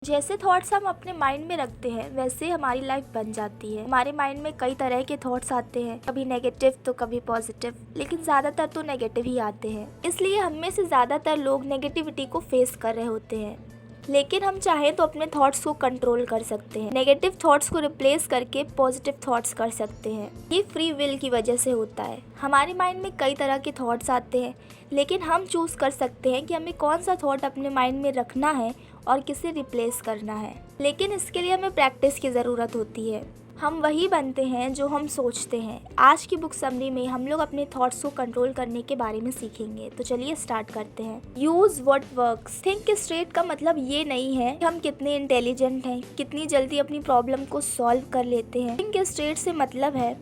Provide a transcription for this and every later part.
जैसे थॉट्स हम अपने माइंड में रखते हैं वैसे हमारी लाइफ बन जाती है। हमारे माइंड में कई तरह के थॉट्स आते हैं, कभी नेगेटिव तो कभी पॉजिटिव, लेकिन ज्यादातर तो नेगेटिव ही आते हैं। इसलिए हम में से ज्यादातर लोग नेगेटिविटी को फेस कर रहे होते हैं, लेकिन हम चाहें तो अपने थॉट्स को कंट्रोल कर सकते हैं। नेगेटिव थॉट्स को रिप्लेस करके पॉजिटिव थॉट्स कर सकते हैं। ये फ्री विल की वजह से होता है। हमारे माइंड में कई तरह के थॉट्स आते हैं, लेकिन हम चूज कर सकते हैं कि हमें कौन सा थॉट अपने माइंड में रखना है और किसे रिप्लेस करना है। लेकिन इसके लिए हमें प्रैक्टिस की ज़रूरत होती है। हम वही बनते हैं जो हम सोचते हैं। आज की बुक समरी में हम लोग अपने थॉट्स को कंट्रोल करने के बारे में सीखेंगे। तो चलिए स्टार्ट करते हैं। Use what works. Think straight का मतलब ये नहीं है कि हम कितने इंटेलिजेंट हैं, कितनी जल्दी अपनी प्रॉब्लम को सॉल्व कर लेते हैं। थिंक स्ट्रेट से मतलब है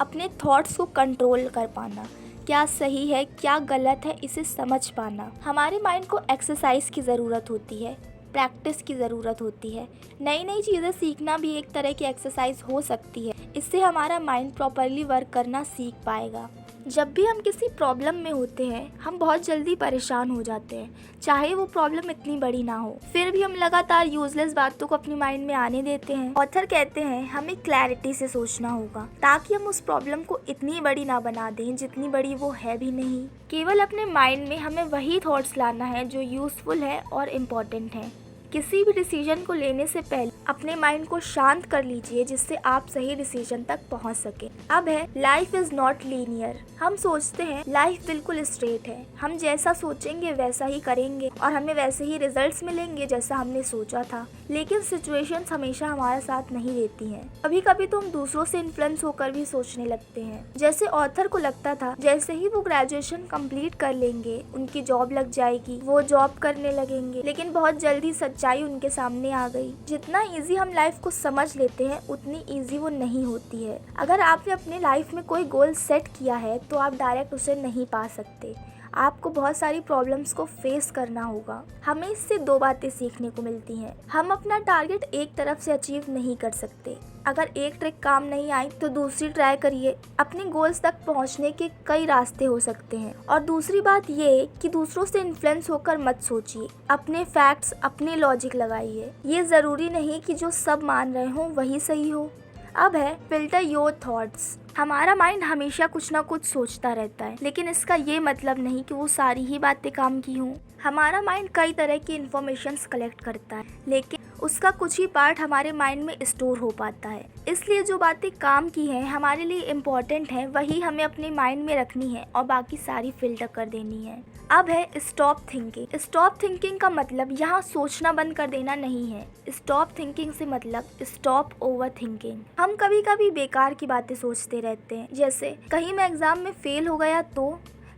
अपने थॉट्स को कंट्रोल कर पाना। क्या सही है क्या गलत है इसे समझ पाना। हमारे माइंड को एक्सरसाइज की ज़रूरत होती है, प्रैक्टिस की ज़रूरत होती है। नई नई चीज़ें सीखना भी एक तरह की एक्सरसाइज हो सकती है। इससे हमारा माइंड प्रॉपरली वर्क करना सीख पाएगा। जब भी हम किसी प्रॉब्लम में होते हैं हम बहुत जल्दी परेशान हो जाते हैं, चाहे वो प्रॉब्लम इतनी बड़ी ना हो। फिर भी हम लगातार यूजलेस बातों को अपने माइंड में आने देते हैं। ऑथर कहते हैं हमें क्लैरिटी से सोचना होगा ताकि हम उस प्रॉब्लम को इतनी बड़ी ना बना दें जितनी बड़ी वो है भी नहीं। केवल अपने माइंड में हमें वही थॉट्स लाना है जो यूजफुल है और इम्पोर्टेंट है। किसी भी डिसीजन को लेने से पहले अपने माइंड को शांत कर लीजिए जिससे आप सही डिसीजन तक पहुंच सके। अब है लाइफ इज नॉट लीनियर। हम सोचते हैं लाइफ बिल्कुल स्ट्रेट है, हम जैसा सोचेंगे वैसा ही करेंगे और हमें वैसे ही रिजल्ट्स मिलेंगे जैसा हमने सोचा था। लेकिन सिचुएशंस हमेशा हमारा साथ नहीं देती हैं। कभी कभी तो हम दूसरों से इन्फ्लुएंस होकर भी सोचने लगते हैं। जैसे ऑथर को लगता था जैसे ही वो ग्रेजुएशन कंप्लीट कर लेंगे उनकी जॉब लग जाएगी, वो जॉब करने लगेंगे। लेकिन बहुत जल्दी सच्चाई उनके सामने आ गई। जितना इजी हम लाइफ को समझ लेते हैं उतनी इजी वो नहीं होती है। अगर आपने अपने लाइफ में कोई गोल सेट किया है तो आप डायरेक्ट उसे नहीं पा सकते। आपको बहुत सारी प्रॉब्लम्स को फेस करना होगा। हमें इससे दो बातें सीखने को मिलती हैं। हम अपना टारगेट एक तरफ से अचीव नहीं कर सकते। अगर एक ट्रिक काम नहीं आई तो दूसरी ट्राई करिए। अपने गोल्स तक पहुंचने के कई रास्ते हो सकते हैं। और दूसरी बात ये कि दूसरों से इन्फ्लुएंस होकर मत सोचिए। अपने फैक्ट्स, अपने लॉजिक लगाइए। ये ज़रूरी नहीं कि जो सब मान रहे हो वही सही हो। अब है फिल्टर योर थॉट्स। हमारा माइंड हमेशा कुछ ना कुछ सोचता रहता है, लेकिन इसका ये मतलब नहीं कि वो सारी ही बातें काम की हों। हमारा माइंड कई तरह की इन्फॉर्मेशंस कलेक्ट करता है, लेकिन उसका कुछ ही पार्ट हमारे माइंड में स्टोर हो पाता है। इसलिए जो बातें काम की हैं, हमारे लिए इम्पोर्टेंट हैं, वही हमें अपने माइंड में रखनी है और बाकी सारी फिल्टर कर देनी है। अब है स्टॉप थिंकिंग। स्टॉप थिंकिंग का मतलब यहाँ सोचना बंद कर देना नहीं है। स्टॉप थिंकिंग से मतलब स्टॉप ओवर थिंकिंग। हम कभी कभी बेकार की बातें सोचते रहते हैं, जैसे कहीं मैं एग्जाम में फेल हो गया तो,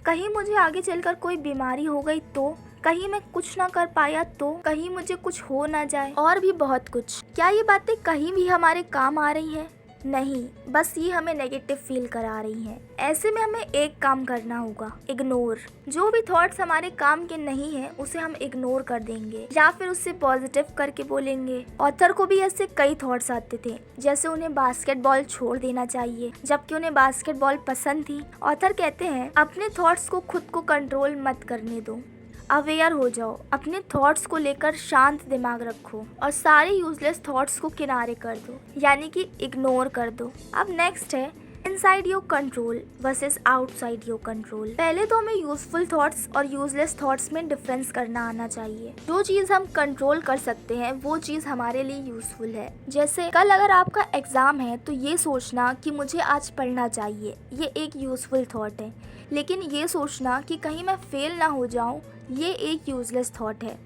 कहीं मुझे आगे चलकर कोई बीमारी हो गई तो, कहीं मैं कुछ ना कर पाया तो, कहीं मुझे कुछ हो ना जाए, और भी बहुत कुछ। क्या ये बातें कहीं भी हमारे काम आ रही हैं? नहीं, बस ये हमें नेगेटिव फील करा रही हैं। ऐसे में हमें एक काम करना होगा, इग्नोर। जो भी थॉट्स हमारे काम के नहीं हैं उसे हम इग्नोर कर देंगे या फिर उससे पॉजिटिव करके बोलेंगे। ऑथर को भी ऐसे कई थॉट्स आते थे, जैसे उन्हें बास्केटबॉल छोड़ देना चाहिए जबकि उन्हें बास्केटबॉल पसंद थी। ऑथर कहते हैं अपने थॉट्स को खुद को कंट्रोल मत करने दो, अवेयर हो जाओ। अपने थॉट्स को लेकर शांत दिमाग रखो और सारे यूजलेस थॉट्स को किनारे कर दो, यानी कि इग्नोर कर दो। अब नेक्स्ट है inside your control versus outside your control. पहले तो हमें यूजफुल थॉट्स और यूजलेस थॉट्स में डिफरेंस करना आना चाहिए। जो चीज़ हम कंट्रोल कर सकते हैं वो चीज़ हमारे लिए यूजफुल है। जैसे कल अगर आपका एग्जाम है तो ये सोचना कि मुझे आज पढ़ना चाहिए, ये एक यूजफुल थॉट है। लेकिन ये सोचना कि कहीं मैं फेल ना हो जाऊँ, ये एक यूजलेस थॉट है।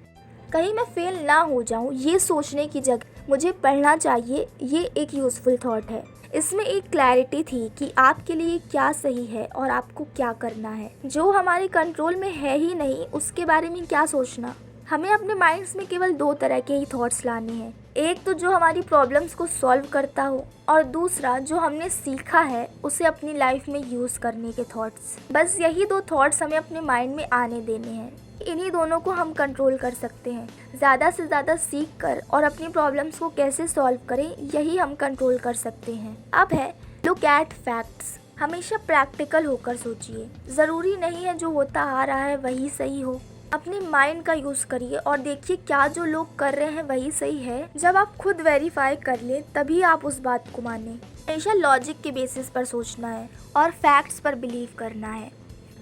कहीं मैं फेल ना हो जाऊं ये सोचने की जगह मुझे पढ़ना चाहिए, ये एक यूजफुल थॉट है। इसमें एक क्लैरिटी थी कि आपके लिए क्या सही है और आपको क्या करना है। जो हमारे कंट्रोल में है ही नहीं उसके बारे में क्या सोचना। हमें अपने माइंड्स में केवल दो तरह के ही थॉट्स लाने हैं। एक तो जो हमारी प्रॉब्लम्स को सॉल्व करता हो, और दूसरा जो हमने सीखा है उसे अपनी लाइफ में यूज़ करने के थॉट्स। बस यही दो थॉट्स हमें अपने माइंड में आने देने हैं। इन्हीं दोनों को हम कंट्रोल कर सकते हैं। ज़्यादा से ज़्यादा सीख कर और अपनी प्रॉब्लम्स को कैसे सॉल्व करें यही हम कंट्रोल कर सकते हैं। अब है लुक एट फैक्ट्स। हमेशा प्रैक्टिकल होकर सोचिए। ज़रूरी नहीं है जो होता आ रहा है वही सही हो। अपने माइंड का यूज करिए और देखिए क्या जो लोग कर रहे हैं वही सही है। जब आप खुद वेरीफाई कर ले तभी आप उस बात को माने। हमेशा लॉजिक के बेसिस पर सोचना है और फैक्ट्स पर बिलीव करना है।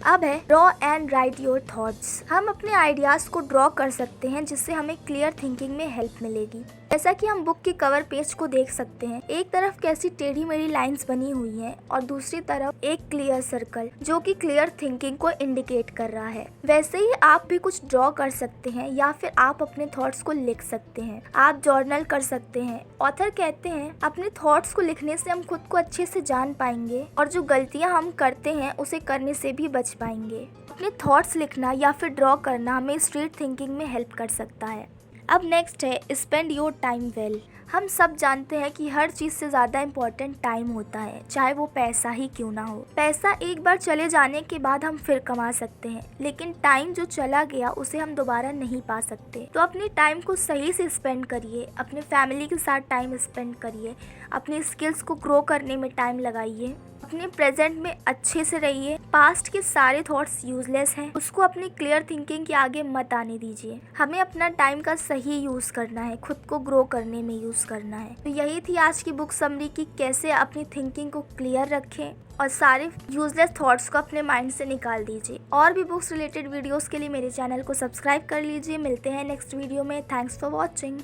अब है draw and right your thoughts. हम अपने आइडियाज को ड्रॉ कर सकते हैं जिससे हमें क्लियर थिंकिंग में हेल्प मिलेगी। जैसा कि हम बुक के कवर पेज को देख सकते हैं, एक तरफ कैसी टेढ़ी मेढ़ी लाइंस बनी हुई हैं और दूसरी तरफ एक क्लियर सर्कल जो कि क्लियर थिंकिंग को इंडिकेट कर रहा है। वैसे ही आप भी कुछ ड्रॉ कर सकते हैं या फिर आप अपने थॉट्स को लिख सकते हैं। आप जर्नल कर सकते हैं। ऑथर कहते हैं अपने थॉट्स को लिखने से हम खुद को अच्छे से जान पाएंगे और जो गलतियां हम करते हैं उसे करने से भी बच पाएंगे। अपने थॉट्स लिखना या फिर ड्रॉ करना हमें स्ट्रेट थिंकिंग में हेल्प कर सकता है। अब नेक्स्ट है स्पेंड योर टाइम वेल। हम सब जानते हैं कि हर चीज़ से ज़्यादा इम्पोर्टेंट टाइम होता है, चाहे वो पैसा ही क्यों ना हो। पैसा एक बार चले जाने के बाद हम फिर कमा सकते हैं, लेकिन टाइम जो चला गया उसे हम दोबारा नहीं पा सकते। तो अपने टाइम को सही से स्पेंड करिए, अपने फैमिली के साथ टाइम स्पेंड करिए, अपने स्किल्स को ग्रो करने में टाइम लगाइए, अपने प्रेजेंट में अच्छे से रहिए। पास्ट के सारे थॉट्स यूजलेस हैं, उसको अपनी क्लियर थिंकिंग के आगे मत आने दीजिए। हमें अपना टाइम का सही यूज़ करना है, खुद को ग्रो करने में यूज़ करना है। तो यही थी आज की बुक समरी की कैसे अपनी थिंकिंग को क्लियर रखें और सारे यूजलेस थॉट्स को अपने माइंड से निकाल दीजिए। और भी बुक्स रिलेटेड वीडियोस के लिए मेरे चैनल को सब्सक्राइब कर लीजिए। मिलते हैं नेक्स्ट वीडियो में। Thanks for watching.